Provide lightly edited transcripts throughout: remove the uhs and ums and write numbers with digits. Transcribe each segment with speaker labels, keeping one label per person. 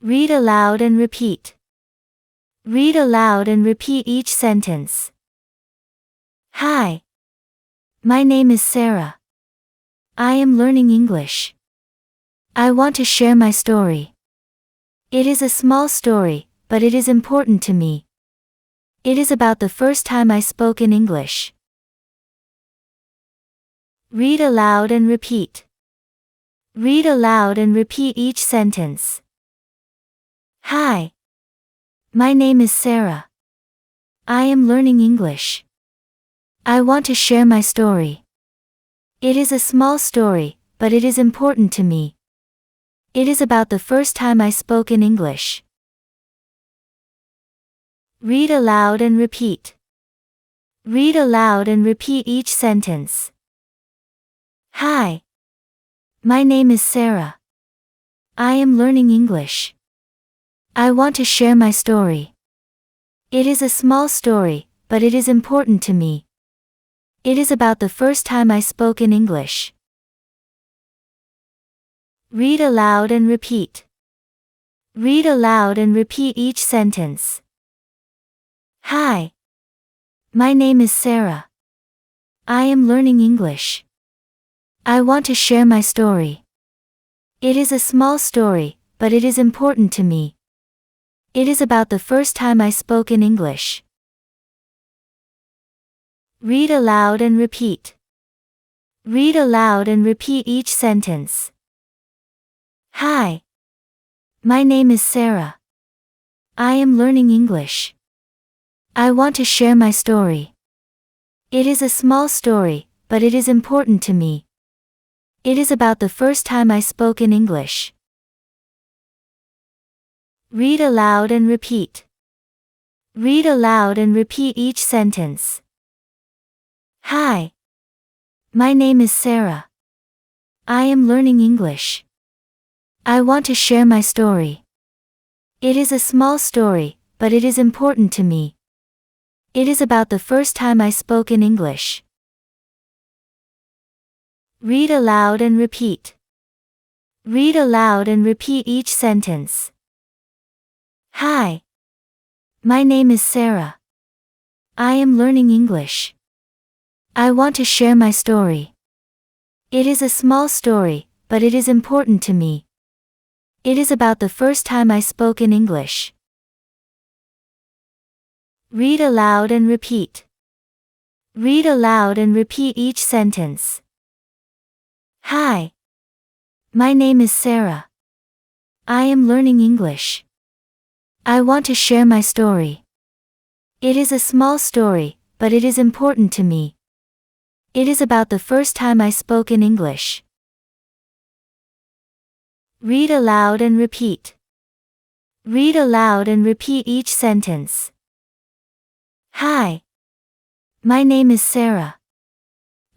Speaker 1: Read aloud and repeat. Read aloud and repeat each sentence. Hi. My name is Sarah. I am learning English. I want to share my story. It is a small story, but it is important to me. It is about the first time I spoke in English. Read aloud and repeat. Read aloud and repeat each sentence. Hi. My name is Sarah. I am learning English. I want to share my story. It is a small story, but it is important to me. It is about the first time I spoke in English. Read aloud and repeat. Read aloud and repeat each sentence. Hi. My name is Sarah. I am learning English. I want to share my story. It is a small story, but it is important to me. It is about the first time I spoke in English. Read aloud and repeat. Read aloud and repeat each sentence. Hi. My name is Sarah. I am learning English. I want to share my story. It is a small story, but it is important to me. It is about the first time I spoke in English. Read aloud and repeat. Read aloud and repeat each sentence. Hi. My name is Sarah. I am learning English. I want to share my story. It is a small story, but it is important to me. It is about the first time I spoke in English. Read aloud and repeat. Read aloud and repeat each sentence. Hi. My name is Sarah. I am learning English. I want to share my story. It is a small story, but it is important to me. It is about the first time I spoke in English. Read aloud and repeat. Read aloud and repeat each sentence. Hi. My name is Sarah. I am learning English. I want to share my story. It is a small story, but it is important to me. It is about the first time I spoke in English. Read aloud and repeat. Read aloud and repeat each sentence. Hi. My name is Sarah. I am learning English. I want to share my story. It is a small story, but it is important to me. It is about the first time I spoke in English. Read aloud and repeat. Read aloud and repeat each sentence. Hi. My name is Sarah.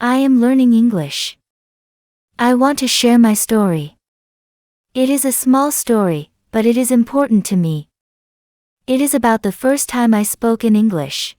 Speaker 1: I am learning English. I want to share my story. It is a small story, but it is important to me. It is about the first time I spoke in English.